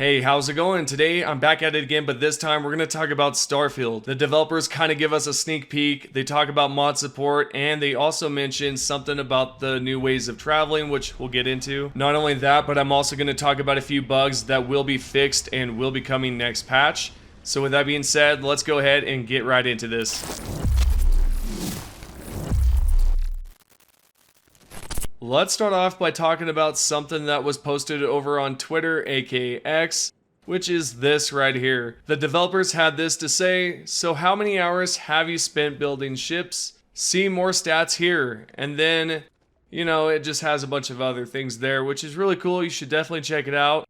Hey, how's it going? Today I'm back at it again, but this time we're going to talk about Starfield. The developers kind of give us a sneak peek. They talk about mod support, and they also mention something about the new ways of traveling, which we'll get into. Not only that, but I'm also going to talk about a few bugs that will be fixed and will be coming next patch. So with that being said, let's go ahead and get right into this. Let's start off by talking about something that was posted over on Twitter, aka X, which is this right here. The developers had this to say: so how many hours have you spent building ships? See more stats here. And then, it just has a bunch of other things there, which is really cool. You should definitely check it out.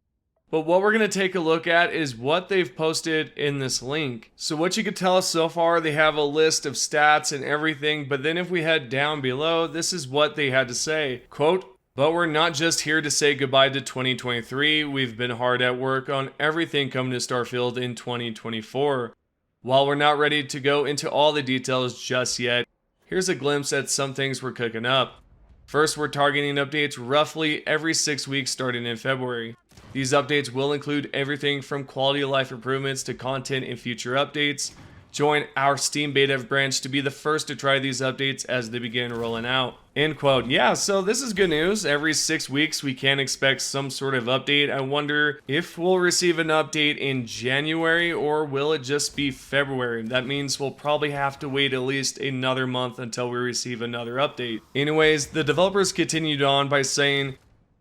But what we're going to take a look at is what they've posted in this link. So what you can tell us so far, they have a list of stats and everything, but then if we head down below, this is what they had to say. Quote, "But we're not just here to say goodbye to 2023, we've been hard at work on everything coming to Starfield in 2024. While we're not ready to go into all the details just yet, here's a glimpse at some things we're cooking up. First, we're targeting updates roughly every 6 weeks starting in February. These updates will include everything from quality of life improvements to content and future updates. Join our Steam Beta branch to be the first to try these updates as they begin rolling out." End quote. Yeah, so this is good news. Every 6 weeks we can expect some sort of update. I wonder if we'll receive an update in January or will it just be February? That means we'll probably have to wait at least another month until we receive another update. Anyways, the developers continued on by saying,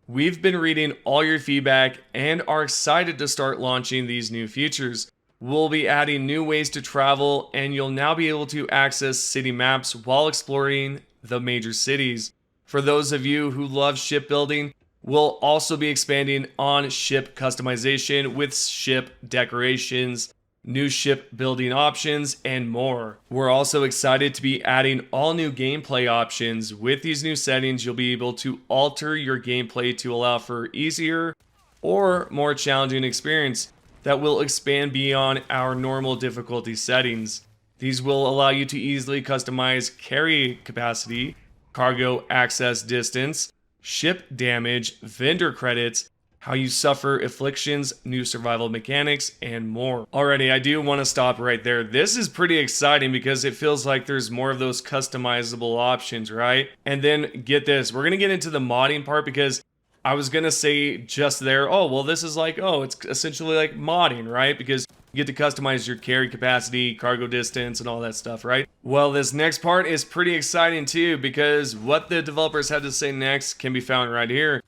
"We've been reading all your feedback and are excited to start launching these new features. We'll be adding new ways to travel, and you'll now be able to access city maps while exploring the major cities. For those of you who love shipbuilding, we'll also be expanding on ship customization with ship decorations, new ship building options, and more. We're also excited to be adding all new gameplay options. With these new settings, you'll be able to alter your gameplay to allow for easier or more challenging experience that will expand beyond our normal difficulty settings. These will allow you to easily customize carry capacity, cargo access distance, ship damage, vendor credits, how you suffer afflictions, new survival mechanics, and more." Alrighty, I do want to stop right there. This is pretty exciting because it feels like there's more of those customizable options, right? And then get this, we're going to get into the modding part because I was going to say just there, oh, well, this is like, oh, it's essentially like modding, right? Because you get to customize your carry capacity, cargo distance, and all that stuff, right? Well, this next part is pretty exciting too because what the developers had to say next can be found right here.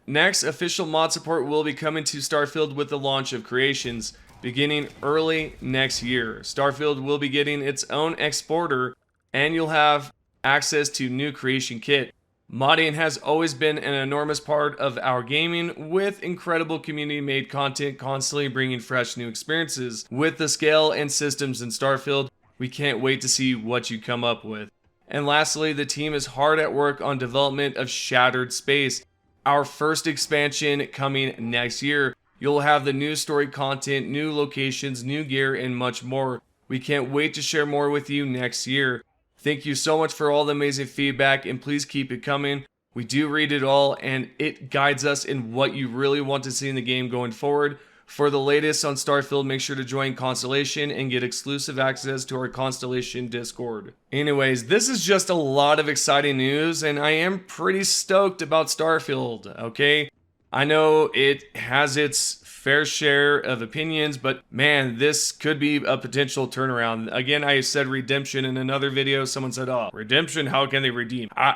Next, official mod support will be coming to Starfield with the launch of Creations, beginning early next year. Starfield will be getting its own exporter, and you'll have access to new creation kit. Modding has always been an enormous part of our gaming, with incredible community-made content constantly bringing fresh new experiences. With the scale and systems in Starfield, we can't wait to see what you come up with. And lastly, the team is hard at work on development of Shattered Space, our first expansion coming next year. You'll have the new story content, new locations, new gear, and much more. We can't wait to share more with you next year. Thank you so much for all the amazing feedback, and please keep it coming. We do read it all, and it guides us in what you really want to see in the game going forward. For the latest on Starfield, make sure to join Constellation and get exclusive access to our Constellation Discord. Anyways, this is just a lot of exciting news, and I am pretty stoked about Starfield, okay? I know it has its fair share of opinions, but man, this could be a potential turnaround. Again, I said redemption in another video. Someone said, "Oh, redemption, how can they redeem?" I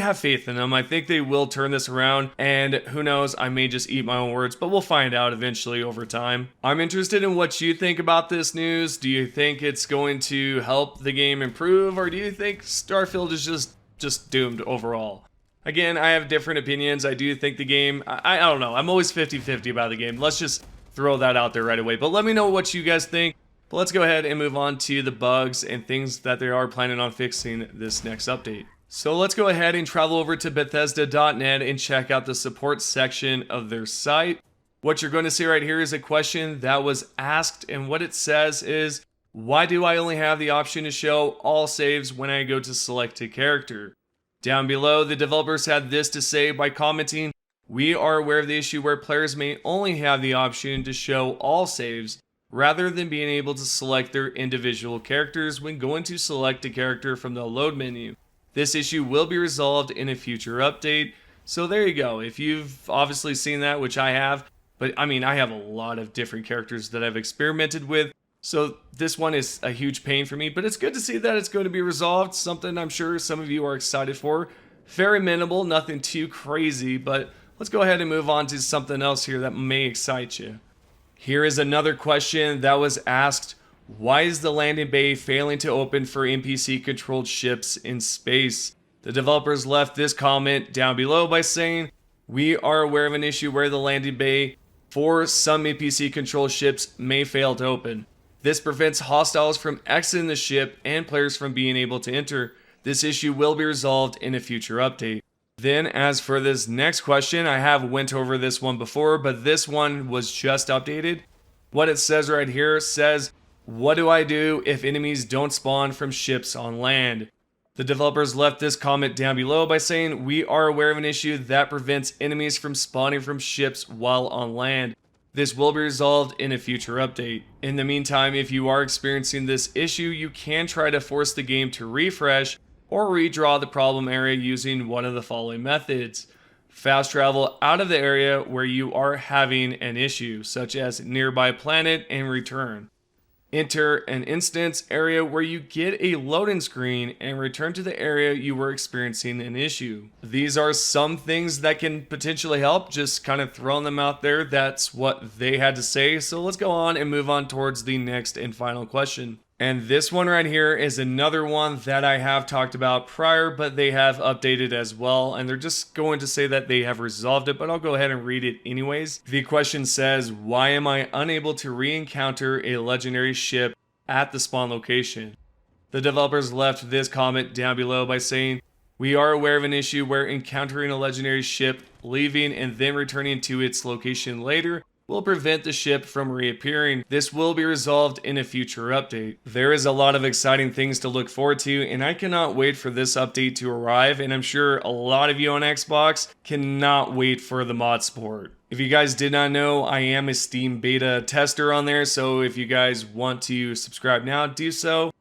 have faith in them. I think they will turn this around, and who knows, I may just eat my own words, but we'll find out eventually over time. I'm interested in what you think about this news. Do you think it's going to help the game improve, or do you think Starfield is just doomed overall? Again, I have different opinions. I do think the game, I don't know. I'm always 50-50 about the game. Let's just throw that out there right away. But let me know what you guys think. But let's go ahead and move on to the bugs and things that they are planning on fixing this next update. So let's go ahead and travel over to Bethesda.net and check out the support section of their site. What you're going to see right here is a question that was asked, and what it says is, why do I only have the option to show all saves when I go to select a character? Down below, the developers had this to say by commenting, we are aware of the issue where players may only have the option to show all saves rather than being able to select their individual characters when going to select a character from the load menu. This issue will be resolved in a future update. So there you go. If you've obviously seen that, which I have, but I mean, I have a lot of different characters that I've experimented with. So this one is a huge pain for me, but it's good to see that it's going to be resolved. Something I'm sure some of you are excited for. Very minimal, nothing too crazy, but let's go ahead and move on to something else here that may excite you. Here is another question that was asked. Why is the landing bay failing to open for NPC controlled ships in space? The developers left this comment down below by saying, we are aware of an issue where the landing bay for some NPC controlled ships may fail to open. This prevents hostiles from exiting the ship and players from being able to enter. This issue will be resolved in a future update. Then, as for this next question, I have went over this one before, but this one was just updated. What it says right here says, what do I do if enemies don't spawn from ships on land? The developers left this comment down below by saying, we are aware of an issue that prevents enemies from spawning from ships while on land. This will be resolved in a future update. In the meantime, if you are experiencing this issue, you can try to force the game to refresh or redraw the problem area using one of the following methods. Fast travel out of the area where you are having an issue, such as nearby planet, and return. Enter an instance area where you get a loading screen and return to the area you were experiencing an issue. These are some things that can potentially help, just kind of throwing them out there. That's what they had to say. So let's go on and move on towards the next and final question. And this one right here is another one that I have talked about prior, but they have updated as well. And they're just going to say that they have resolved it, but I'll go ahead and read it anyways. The question says, why am I unable to re-encounter a legendary ship at the spawn location? The developers left this comment down below by saying, we are aware of an issue where encountering a legendary ship, leaving and then returning to its location later will prevent the ship from reappearing. This will be resolved in a future update. There is a lot of exciting things to look forward to, and I cannot wait for this update to arrive, and I'm sure a lot of you on Xbox cannot wait for the mod support. If you guys did not know, I am a Steam beta tester on there, so if you guys want to subscribe now, do so.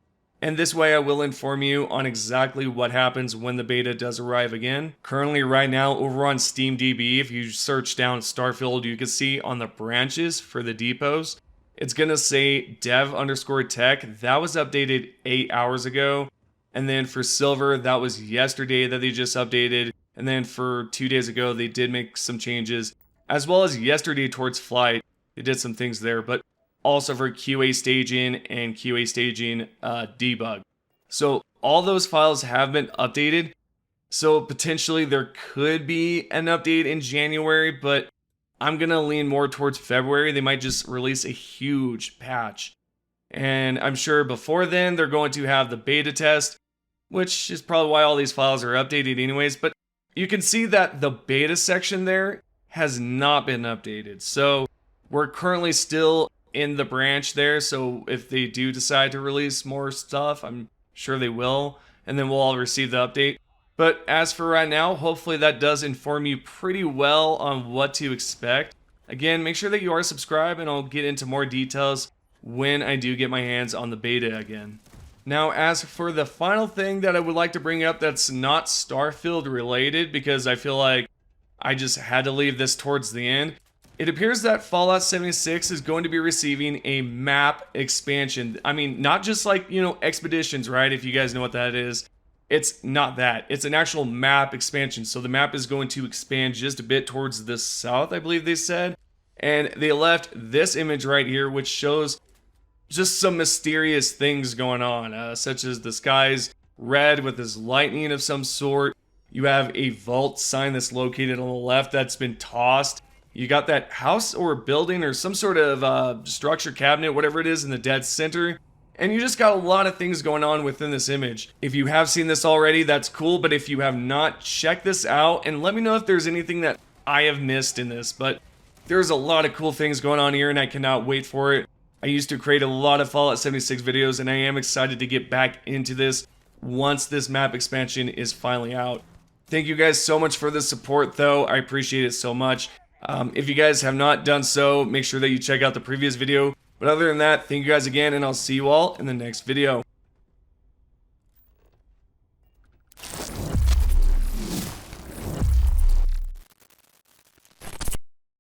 And this way I will inform you on exactly what happens when the beta does arrive again. Currently right now over on SteamDB, if you search down Starfield, you can see on the branches for the depots, it's going to say dev_tech. That was updated 8 hours ago. And then for Silver, that was yesterday that they just updated. And then for 2 days ago, they did make some changes. As well as yesterday towards Flight, they did some things there. But also for QA staging and QA staging debug. So all those files have been updated. So potentially there could be an update in January, but I'm going to lean more towards February. They might just release a huge patch. And I'm sure before then they're going to have the beta test, which is probably why all these files are updated anyways. But you can see that the beta section there has not been updated. So we're currently still in the branch there, so if they do decide to release more stuff, I'm sure they will, and then we'll all receive the update. But as for right now, hopefully that does inform you pretty well on what to expect. Again, make sure that you are subscribed, and I'll get into more details when I do get my hands on the beta again. Now, as for the final thing that I would like to bring up that's not Starfield related, because I feel like I just had to leave this towards the end, it appears that Fallout 76 is going to be receiving a map expansion. I mean, not just like, expeditions, right? If you guys know what that is. It's not that. It's an actual map expansion. So the map is going to expand just a bit towards the south, I believe they said. And they left this image right here, which shows just some mysterious things going on, such as the sky's red with this lightning of some sort. You have a vault sign that's located on the left that's been tossed. You got that house or building or some sort of structure cabinet, whatever it is, in the dead center. And you just got a lot of things going on within this image. If you have seen this already, that's cool. But if you have not, check this out and let me know if there's anything that I have missed in this. But there's a lot of cool things going on here and I cannot wait for it. I used to create a lot of Fallout 76 videos and I am excited to get back into this once this map expansion is finally out. Thank you guys so much for the support, though. I appreciate it so much. If you guys have not done so, make sure that you check out the previous video. But other than that, thank you guys again, and I'll see you all in the next video.